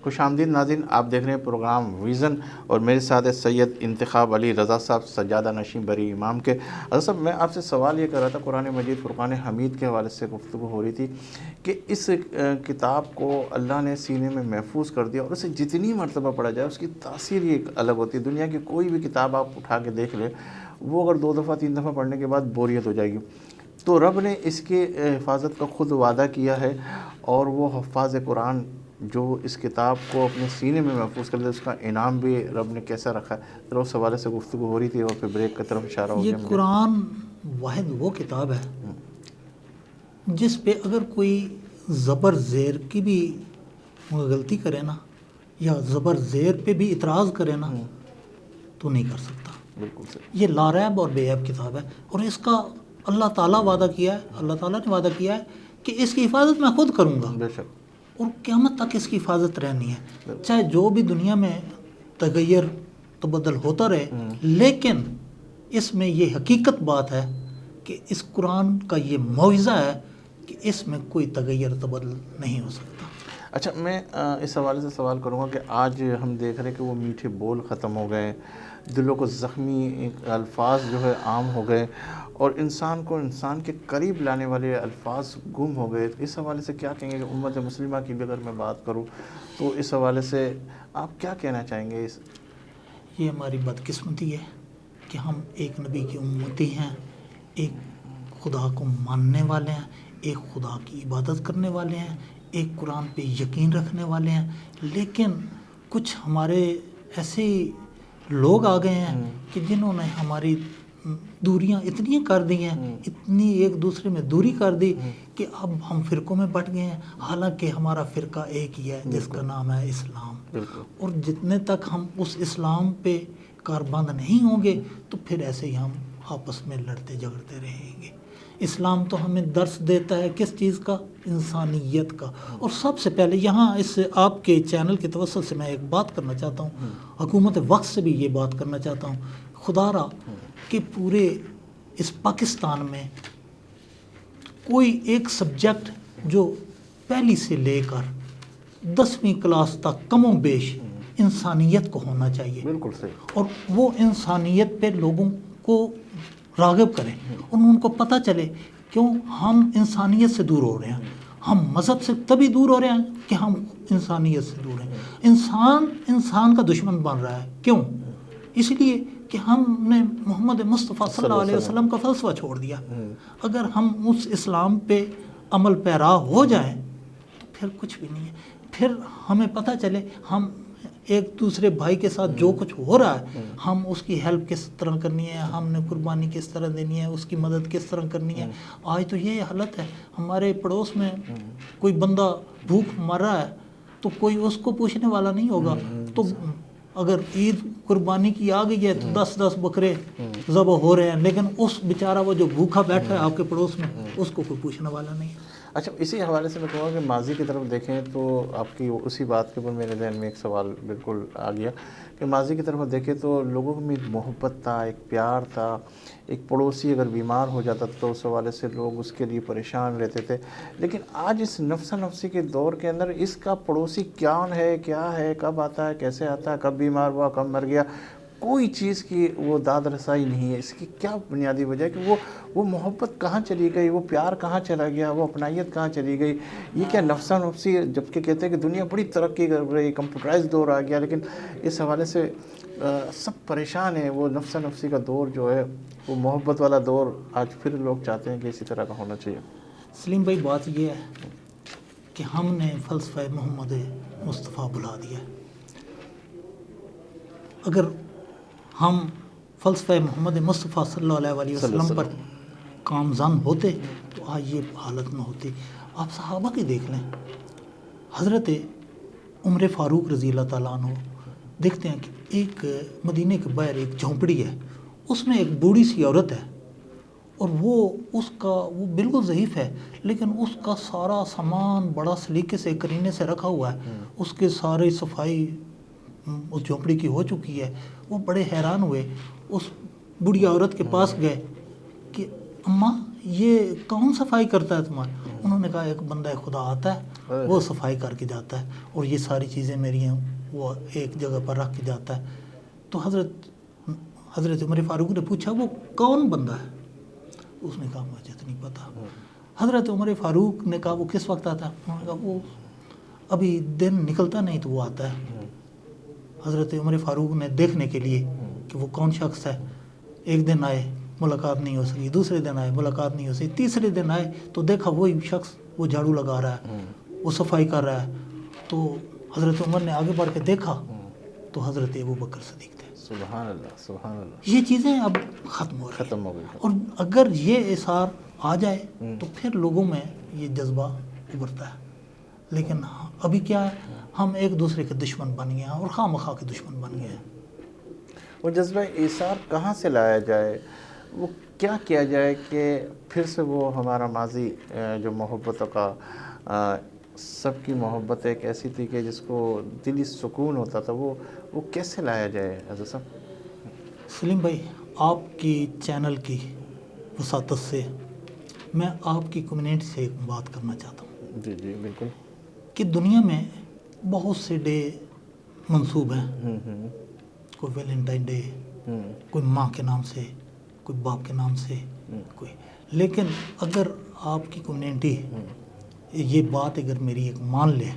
خوش آمدید ناظرین، آپ دیکھ رہے ہیں پروگرام ویژن اور میرے ساتھ ہے سید انتخاب علی رضا صاحب، سجادہ نشین بری امام کے۔ رضا صاحب، میں آپ سے سوال یہ کر رہا تھا، قرآن مجید فرقان حمید کے حوالے سے گفتگو ہو رہی تھی کہ اس کتاب کو اللہ نے سینے میں محفوظ کر دیا، اور اسے جتنی مرتبہ پڑھا جائے اس کی تاثیر ہی الگ ہوتی ہے۔ دنیا کی کوئی بھی کتاب آپ اٹھا کے دیکھ لیں، وہ اگر 2 دفعہ 3 دفعہ پڑھنے کے بعد بوریت ہو جائے گی۔ تو رب نے اس کے حفاظت کا خود وعدہ کیا ہے، اور وہ حفاظ قرآن جو اس کتاب کو اپنے سینے میں محفوظ کر دے، اس کا انعام بھی رب نے کیسا رکھا ہے، ذرا اس حوالے سے گفتگو ہو رہی تھی اور پھر بریک کی طرف اشارہ ہو گیا۔ یہ قرآن واحد وہ کتاب ہے جس پہ اگر کوئی زبر زیر کی بھی غلطی کرے نا، یا زبر زیر پہ بھی اعتراض کرے نا، تو نہیں کر سکتا۔ بالکل صحیح۔ یہ لاریب اور بے عیب کتاب ہے، اور اس کا اللہ تعالیٰ وعدہ کیا ہے، اللہ تعالیٰ نے وعدہ کیا ہے کہ اس کی حفاظت میں خود کروں گا، بے شک، اور قیامت تک اس کی حفاظت رہنی ہے، چاہے جو بھی دنیا میں تغیر تبدل ہوتا رہے۔ لیکن اس میں یہ حقیقت بات ہے کہ اس قرآن کا یہ معجزہ ہے کہ اس میں کوئی تغیر تبدل نہیں ہو سکتا۔ اچھا، میں اس حوالے سے سوال کروں گا کہ آج ہم دیکھ رہے ہیں کہ وہ میٹھے بول ختم ہو گئے، دلوں کو زخمی الفاظ جو ہے عام ہو گئے، اور انسان کو انسان کے قریب لانے والے الفاظ گم ہو گئے۔ اس حوالے سے کیا کہیں گے کہ امت مسلمہ کی بھی اگر میں بات کروں تو اس حوالے سے آپ کیا کہنا چاہیں گے؟ یہ ہماری بدقسمتی ہے کہ ہم ایک نبی کی امتی ہیں، ایک خدا کو ماننے والے ہیں، ایک خدا کی عبادت کرنے والے ہیں، ایک قرآن پہ یقین رکھنے والے ہیں، لیکن کچھ ہمارے ایسے لوگ آ گئے ہیں کہ جنہوں نے ہماری دوریاں اتنی کر دی ہیں، اتنی ایک دوسرے میں دوری کر دی کہ اب ہم فرقوں میں بٹ گئے ہیں، حالانکہ ہمارا فرقہ ایک ہی ہے جس کا نام ہے اسلام۔ اور جتنے تک ہم اس اسلام پہ کاربند نہیں ہوں گے تو پھر ایسے ہی ہم آپس میں لڑتے جھگڑتے رہیں گے۔ اسلام تو ہمیں درس دیتا ہے کس چیز کا؟ انسانیت کا۔ اور سب سے پہلے یہاں اس آپ کے چینل کے توسط سے میں ایک بات کرنا چاہتا ہوں، حکومت وقت سے بھی یہ بات کرنا چاہتا ہوں، خدا را کہ پورے اس پاکستان میں کوئی ایک سبجیکٹ جو پہلی سے لے کر 10ویں کلاس تک کم و بیش انسانیت کو ہونا چاہیے، بالکل صحیح، اور وہ انسانیت پہ لوگوں کو راغب کریں، اور ان کو پتہ چلے کیوں ہم انسانیت سے دور ہو رہے ہیں۔ ہم مذہب سے تبھی دور ہو رہے ہیں کہ ہم انسانیت سے دور ہیں۔ انسان کا دشمن بن رہا ہے، کیوں؟ اس لیے کہ ہم نے محمد مصطفیٰ صلی اللہ علیہ وسلم کا فلسفہ چھوڑ دیا۔ اگر ہم اس اسلام پہ عمل پیرا ہو جائیں تو پھر کچھ بھی نہیں ہے۔ پھر ہمیں پتہ چلے ہم ایک دوسرے بھائی کے ساتھ جو کچھ ہو رہا ہے، ہم اس کی ہیلپ کس طرح کرنی ہے، ہم نے قربانی کس طرح دینی ہے، اس کی مدد کس طرح کرنی ہے۔ آج تو یہ حالت ہے، ہمارے پڑوس میں کوئی بندہ بھوک مر رہا ہے تو کوئی اس کو پوچھنے والا نہیں ہوگا۔ تو اگر عید قربانی کی آ گئی ہے تو 10 بکرے ذبح ہو رہے ہیں، لیکن اس بیچارہ وہ جو بھوکا بیٹھا ہے آپ کے پڑوس میں، اس کو کوئی پوچھنے والا نہیں ہے۔ اچھا، اسی حوالے سے میں کہوں گا کہ ماضی کی طرف دیکھیں تو آپ کی اسی بات کے اوپر میرے ذہن میں ایک سوال بالکل آ گیا کہ ماضی کی طرف دیکھیں تو لوگوں میں ایک محبت تھا، ایک پیار تھا، ایک پڑوسی اگر بیمار ہو جاتا تو اس حوالے سے لوگ اس کے لیے پریشان رہتے تھے۔ لیکن آج اس نفسا نفسی کے دور کے اندر اس کا پڑوسی کون ہے، کیا ہے، کب آتا ہے، کیسے آتا ہے، کب بیمار ہوا، کب مر گیا، کوئی چیز کی وہ داد رسائی نہیں ہے۔ اس کی کیا بنیادی وجہ ہے کہ وہ محبت کہاں چلی گئی، وہ پیار کہاں چلا گیا، وہ اپنائیت کہاں چلی گئی؟ یہ کیا نفسا نفسی، جبکہ کہتے ہیں کہ دنیا بڑی ترقی کر رہی، کمپیوٹرائز دور آ گیا، لیکن اس حوالے سے سب پریشان ہیں۔ وہ نفسا نفسی کا دور جو ہے، وہ محبت والا دور آج پھر لوگ چاہتے ہیں کہ اسی طرح کا ہونا چاہیے۔ سلیم بھائی، بات یہ ہے کہ ہم نے فلسفہ محمد مصطفیٰ بھلا دیا۔ اگر ہم فلسفہ محمد مصطفیٰ صلی اللہ علیہ وسلم پر کامزن ہوتے تو آج یہ حالت نہ ہوتی۔ آپ صحابہ کی دیکھ لیں، حضرت عمر فاروق رضی اللہ تعالیٰ عنہ، دیکھتے ہیں کہ ایک مدینے کے باہر ایک جھونپڑی ہے، اس میں ایک بوڑھی سی عورت ہے، اور وہ بالکل ضعیف ہے، لیکن اس کا سارا سامان بڑا سلیقے سے کرینے سے رکھا ہوا ہے، اس کے ساری صفائی اس جھونپڑی کی ہو چکی ہے۔ وہ بڑے حیران ہوئے، اس بڑھی عورت کے پاس گئے کہ اماں یہ کون صفائی کرتا ہے تمہارا؟ انہوں نے کہا ایک بندہ خدا آتا ہے، وہ صفائی کر کے جاتا ہے اور یہ ساری چیزیں میری ہیں وہ ایک جگہ پر رکھ کے جاتا ہے. تو حضرت عمر فاروق نے پوچھا وہ کون بندہ ہے؟ اس نے کہا مجھے تو نہیں پتا. حضرت عمر فاروق نے کہا وہ کس وقت آتا ہے؟ انہوں نے کہا وہ ابھی دن نکلتا نہیں تو وہ آتا ہے. حضرت عمر فاروق نے دیکھنے کے لیے کہ وہ کون شخص ہے، ایک دن آئے ملاقات نہیں ہو سکی، دوسرے دن آئے ملاقات نہیں ہو سکی، تیسرے دن آئے تو دیکھا وہی شخص وہ جھاڑو لگا رہا ہے، وہ صفائی کر رہا ہے. تو حضرت عمر نے آگے بڑھ کے دیکھا تو حضرت ابوبکر صدیق تھے. سبحان اللہ، سبحان اللہ. یہ چیزیں اب ختم ہو رہی ختم ہو گئی. اور اگر یہ اثار آ جائے تو پھر لوگوں میں یہ جذبہ ابھرتا ہے. لیکن ابھی کیا ہے، ہم ایک دوسرے کے دشمن بن گئے ہیں اور خواہ مخواہ کے دشمن بن گئے ہیں. وہ جذبہ ایثار کہاں سے لایا جائے، وہ کیا کیا جائے کہ پھر سے وہ ہمارا ماضی جو محبتوں کا سب کی محبت ایک ایسی تھی کہ جس کو دلی سکون ہوتا تھا، وہ کیسے لایا جائے حضرت صاحب؟ سلیم بھائی، آپ کی چینل کی وساطت سے میں آپ کی کمیونٹی سے ایک بات کرنا چاہتا ہوں. جی جی بالکل. کہ دنیا میں بہت سے ڈے منسوب ہیں، کوئی ویلنٹائن ڈے، کوئی ماں کے نام سے، کوئی باپ کے نام سے، کوئی. لیکن اگر آپ کی کمیونٹی یہ بات اگر میری ایک مان لے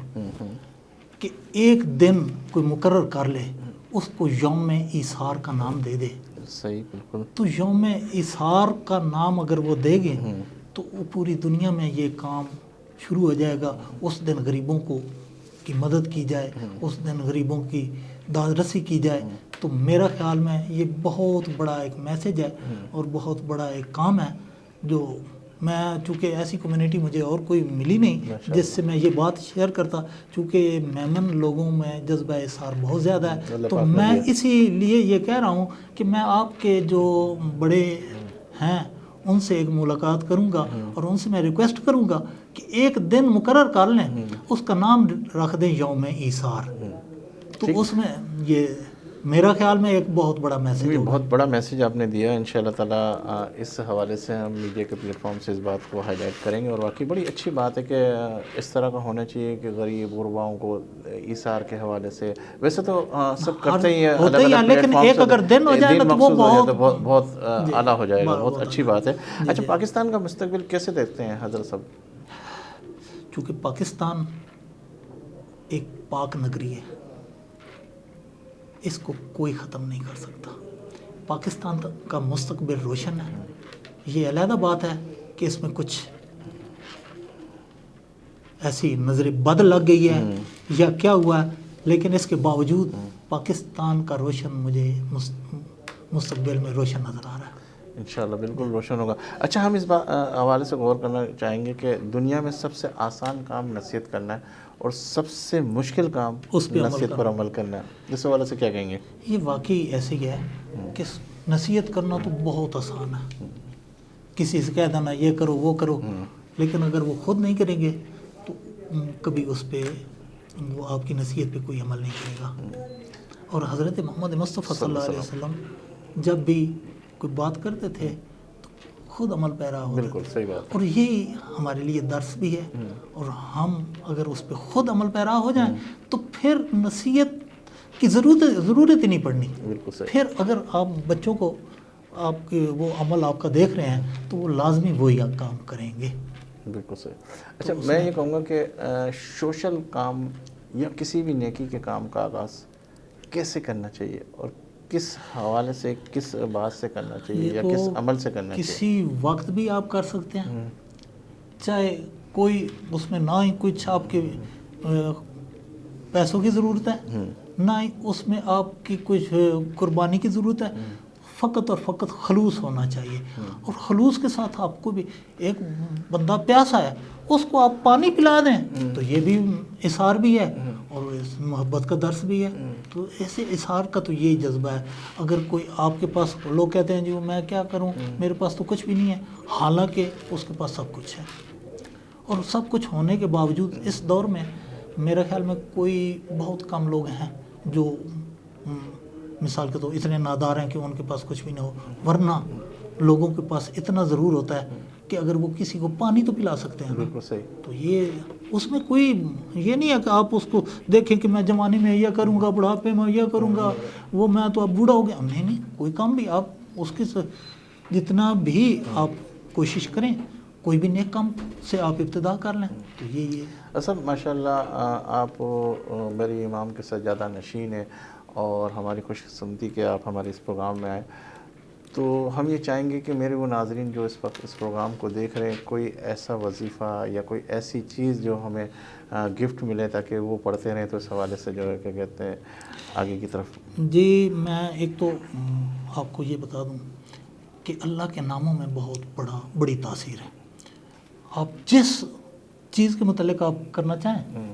کہ ایک دن کوئی مقرر کر لے، اس کو یوم ایثار کا نام دے دے. صحیح، بالکل. تو یوم ایثار کا نام اگر وہ دے گے تو وہ پوری دنیا میں یہ کام شروع ہو جائے گا. اس دن غریبوں کی مدد کی جائے، اس دن غریبوں کی داد رسی کی جائے. تو میرا خیال میں یہ بہت بڑا ایک میسج ہے اور بہت بڑا ایک کام ہے جو میں، چونکہ ایسی کمیونٹی مجھے اور کوئی ملی نہیں جس سے میں یہ بات شیئر کرتا، چونکہ میمن لوگوں میں جذبہ اثار بہت زیادہ ہے. تو میں اسی لیے یہ کہہ رہا ہوں کہ میں آپ کے جو بڑے ہیں ان سے ایک ملاقات کروں گا اور ان سے میں ریکویسٹ کروں گا کہ ایک دن مقرر کر لیں، اس کا نام رکھ دیں یوم ایثار. تو اس میں یہ میرا خیال میں ایک بہت بڑا میسج ہے. بہت بڑا میسج آپ نے دیا. انشاءاللہ تعالیٰ اس حوالے سے ہم میڈیا کے پلیٹ فارم سے اس بات کو ہائی لائٹ کریں گے. اور واقعی بڑی اچھی بات ہے کہ اس طرح کا ہونا چاہیے کہ غریب غرباؤں کو ایثار کے حوالے سے، ویسے تو سب کرتے ہی ہیں لیکن ایک اگر دن ہو جائے گا تو وہ بہت اعلیٰ ہو جائے گا. بہت اچھی بات ہے. اچھا، پاکستان کا مستقبل کیسے دیکھتے ہیں حضرت صاحب؟ چونکہ پاکستان ایک پاک نگری ہے، اس کو کوئی ختم نہیں کر سکتا. پاکستان کا مستقبل روشن ہے. یہ علیحدہ بات ہے کہ اس میں کچھ ایسی نظر بد لگ گئی ہے یا کیا ہوا ہے، لیکن اس کے باوجود پاکستان کا روشن مجھے مستقبل میں روشن نظر آ رہا ہے. انشاءاللہ بالکل روشن ہوگا. اچھا، ہم اس حوالے سے غور کرنا چاہیں گے کہ دنیا میں سب سے آسان کام نصیحت کرنا ہے اور سب سے مشکل کام نصیحت پر عمل کرنا ہے. اس حوالے سے کیا کہیں گے؟ یہ واقعی ایسے ہی ہے کہ نصیحت کرنا تو بہت آسان ہے. کسی سے کہہ دینا یہ کرو وہ کرو، لیکن اگر وہ خود نہیں کریں گے تو کبھی اس پہ وہ آپ کی نصیحت پہ کوئی عمل نہیں کرے گا. اور حضرت محمد مصطفیٰ صلی اللہ علیہ وسلم جب بھی کوئی بات کرتے تھے تو خود عمل پیرا ہوتے تھے. بالکل صحیح بات. اور یہی ہمارے لیے درس بھی ہے. اور ہم اگر اس پہ خود عمل پیرا ہو جائیں تو پھر نصیحت کی ضرورت ہی نہیں پڑنی. بالکل صحیح. پھر اگر آپ بچوں کو آپ کے وہ عمل آپ کا دیکھ رہے ہیں تو وہ لازمی وہی کام کریں گے. بالکل صحیح. اچھا، میں یہ کہوں گا کہ سوشل کام یا کسی بھی نیکی کے کام کا آغاز کیسے کرنا چاہیے اور کس حوالے سے، کس بات سے کرنا چاہیے یا کس عمل سے کرنا چاہیے؟ کسی وقت بھی آپ کر سکتے ہیں، چاہے کوئی اس میں نہ ہی کچھ آپ کے پیسوں کی ضرورت ہے، نہ ہی اس میں آپ کی کچھ قربانی کی ضرورت ہے. فقط اور فقط خلوص ہونا چاہیے. اور خلوص کے ساتھ آپ کو بھی، ایک بندہ پیاسا ہے اس کو آپ پانی پلا دیں تو یہ بھی اثار بھی ہے اور محبت کا درس بھی ہے. تو ایسے اثار کا تو یہی جذبہ ہے. اگر کوئی آپ کے پاس، لوگ کہتے ہیں جو میں کیا کروں، میرے پاس تو کچھ بھی نہیں ہے، حالانکہ اس کے پاس سب کچھ ہے. اور سب کچھ ہونے کے باوجود اس دور میں میرے خیال میں کوئی بہت کم لوگ ہیں جو مثال کے تو اتنے نادار ہیں کہ ان کے پاس کچھ بھی نہ ہو. ورنہ لوگوں کے پاس اتنا ضرور ہوتا ہے کہ اگر وہ کسی کو پانی تو پلا سکتے ہیں نا. بالکل صحیح. تو یہ اس میں کوئی یہ نہیں ہے کہ آپ اس کو دیکھیں کہ میں جوانی میں یہ کروں گا، بڑھاپے میں یہ کروں گا، وہ میں تو اب بوڑھا ہو گیا. نہیں، کوئی کام بھی آپ اس کے جتنا بھی آپ کوشش کریں، کوئی بھی نیک کام سے آپ ابتدا کر لیں. تو یہ اصل ماشاء اللہ آپ میری امام کے سجادہ نشین ہیں، اور ہماری خوش قسمتی کہ آپ ہمارے اس پروگرام میں آئے. تو ہم یہ چاہیں گے کہ میرے وہ ناظرین جو اس وقت اس پروگرام کو دیکھ رہے ہیں، کوئی ایسا وظیفہ یا کوئی ایسی چیز جو ہمیں گفٹ ملے تاکہ وہ پڑھتے رہیں، تو اس حوالے سے جو ہے کہ کہتے ہیں آگے کی طرف. جی، میں ایک تو آپ کو یہ بتا دوں کہ اللہ کے ناموں میں بہت بڑی تاثیر ہے. آپ جس چیز کے متعلق آپ کرنا چاہیں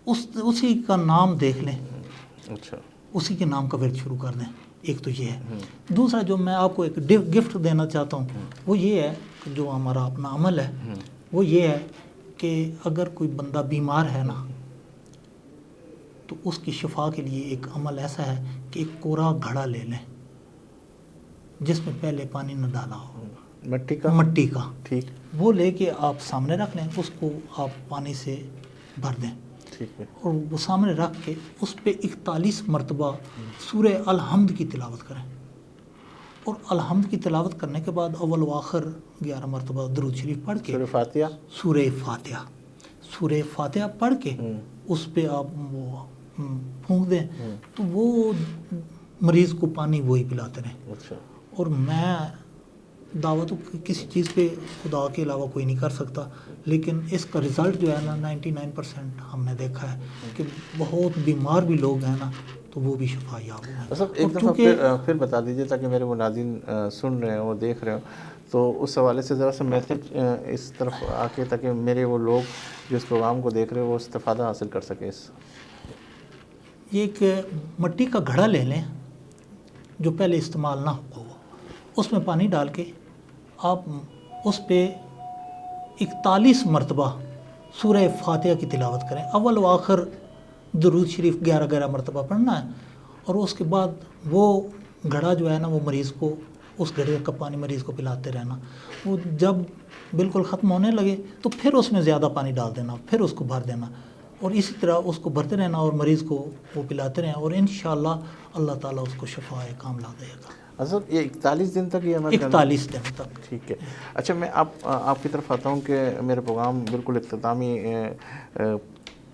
اسی کا نام دیکھ لیں، اچھا، اسی کے نام کا ورد شروع کر دیں. ایک تو یہ ہے. دوسرا جو میں آپ کو ایک گفٹ دینا چاہتا ہوں وہ یہ ہے کہ جو ہمارا اپنا عمل ہے وہ یہ ہے کہ اگر کوئی بندہ بیمار ہے نا، تو اس کی شفا کے لیے ایک عمل ایسا ہے کہ ایک کوڑا گھڑا لے لیں جس میں پہلے پانی نہ ڈالا ہو، مٹی کا. ٹھیک. وہ لے کے آپ سامنے رکھ لیں، اس کو آپ پانی سے بھر دیں. ٹھیک ہے. اور وہ سامنے رکھ کے اس پہ 41 مرتبہ سورہ الحمد کی تلاوت کریں. اور الحمد کی تلاوت کرنے کے بعد اول و آخر 11 مرتبہ درود شریف پڑھ کے سورہ فاتحہ پڑھ کے اس پہ آپ وہ پھونک دیں تو وہ مریض کو پانی وہی پلاتے رہیں. اچھا. اور میں دعوت کسی چیز پہ خدا کے علاوہ کوئی نہیں کر سکتا، لیکن اس کا رزلٹ جو ہے نا 99% ہم نے دیکھا ہے کہ بہت بیمار بھی لوگ ہیں نا تو وہ بھی شفا یاب ہوئے. ایک دفعہ پھر بتا دیجیے تاکہ میرے وہ ناظرین سن رہے ہیں، وہ دیکھ رہے ہوں، تو اس حوالے سے ذرا سا میسج اس طرف آ کے تاکہ میرے وہ لوگ جو اس پروگرام کو دیکھ رہے ہیں وہ استفادہ حاصل کر سکیں. یہ ایک مٹی کا گھڑا لے لیں جو پہلے استعمال نہ ہوا ہو، اس میں پانی ڈال کے آپ اس پہ 41 مرتبہ سورہ فاتحہ کی تلاوت کریں. اول و آخر درود شریف 11 مرتبہ پڑھنا ہے. اور اس کے بعد وہ گھڑا جو ہے نا وہ مریض کو اس گھڑے کا پانی مریض کو پلاتے رہنا. وہ جب بالکل ختم ہونے لگے تو پھر اس میں زیادہ پانی ڈال دینا، پھر اس کو بھر دینا، اور اسی طرح اس کو بھرتے رہنا اور مریض کو وہ پلاتے رہیں، اور انشاءاللہ اللہ تعالیٰ اس کو شفا کاملہ دے گا. حضرت یہ 41 دن تک یہ عمل 41 دن تک. ٹھیک ہے. اچھا، میں آپ کی طرف آتا ہوں کہ میرے پروگرام بالکل اختتامی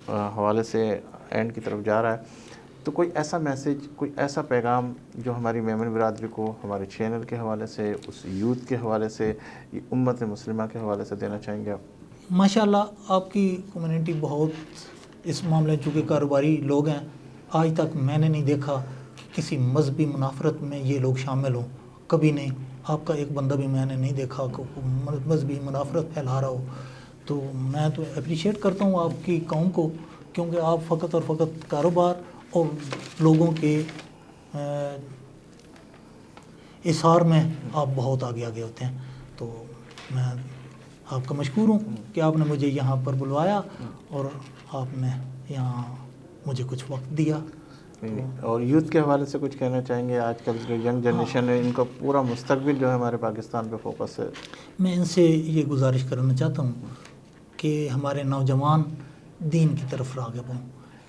حوالے سے اینڈ کی طرف جا رہا ہے، تو کوئی ایسا میسیج، کوئی ایسا پیغام جو ہماری میمن برادری کو ہمارے چینل کے حوالے سے، اس یوتھ کے حوالے سے، امت مسلمہ کے حوالے سے دینا چاہیں گے آپ؟ ماشاءاللہ آپ کی کمیونٹی بہت اس معاملے چونکہ کاروباری لوگ ہیں، آج تک میں نے نہیں دیکھا کہ کسی مذہبی منافرت میں یہ لوگ شامل ہوں، کبھی نہیں. آپ کا ایک بندہ بھی میں نے نہیں دیکھا کہ مذہبی منافرت پھیلا رہا ہو. تو میں تو اپریشیٹ کرتا ہوں آپ کی قوم کو، کیونکہ آپ فقط اور فقط کاروبار اور لوگوں کے اثار میں آپ بہت آگے ہوتے ہیں. تو میں آپ کا مشکور ہوں کہ آپ نے مجھے یہاں پر بلوایا اور آپ نے یہاں مجھے کچھ وقت دیا. اور یوتھ کے حوالے سے کچھ کہنا چاہیں گے؟ آج کل جو ینگ جنریشن ہے ان کا پورا مستقبل جو ہے ہمارے پاکستان پہ فوکس ہے. میں ان سے یہ گزارش کرنا چاہتا ہوں کہ ہمارے نوجوان دین کی طرف راغب ہوں.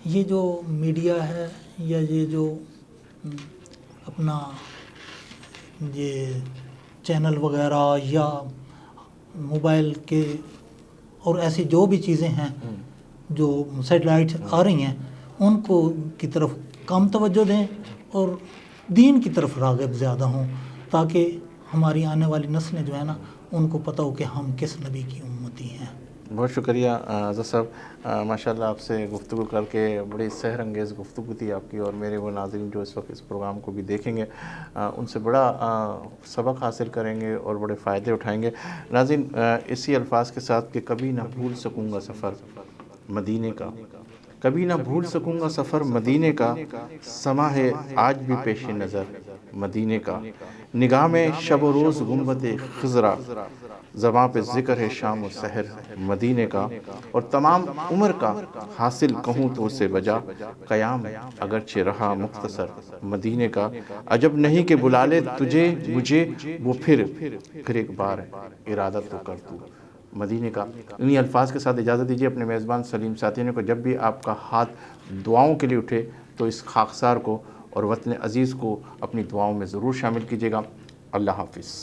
یہ جو میڈیا ہے یا یہ جو اپنا یہ چینل وغیرہ یا موبائل کے اور ایسی جو بھی چیزیں ہیں جو سیٹلائٹ آ رہی ہیں ان کو کی طرف کم توجہ دیں اور دین کی طرف راغب زیادہ ہوں، تاکہ ہماری آنے والی نسلیں جو ہیں نا ان کو پتہ ہو کہ ہم کس نبی کی امتی ہیں. بہت شکریہ حضرت صاحب، ماشاءاللہ آپ سے گفتگو کر کے بڑی سحر انگیز گفتگو تھی آپ کی، اور میرے وہ ناظرین جو اس وقت اس پروگرام کو بھی دیکھیں گے ان سے بڑا سبق حاصل کریں گے اور بڑے فائدے اٹھائیں گے. ناظرین، اسی الفاظ کے ساتھ کہ کبھی نہ بھول سکوں گا سفر مدینے کا، کبھی نہ بھول سکوں گا سفر مدینے کا، سما ہے آج بھی پیش نظر مدینے کا، نگاہ میں شب و روز گنبد خضرا، زباں پہ ذکر ہے شام و سحر مدینے کا، اور تمام عمر کا حاصل کہوں تو اسے بجا، قیام اگرچہ رہا مختصر مدینے کا، عجب نہیں کہ بلا لے تجھے مجھے وہ پھر ایک بار ارادہ تو کر تو مدینے کا۔ انہی الفاظ کے ساتھ اجازت دیجیے اپنے میزبان سلیم ساتھیوں کو، جب بھی آپ کا ہاتھ دعاؤں کے لیے اٹھے تو اس خاکسار کو اور وطن عزیز کو اپنی دعاؤں میں ضرور شامل کیجیے گا۔ اللہ حافظ۔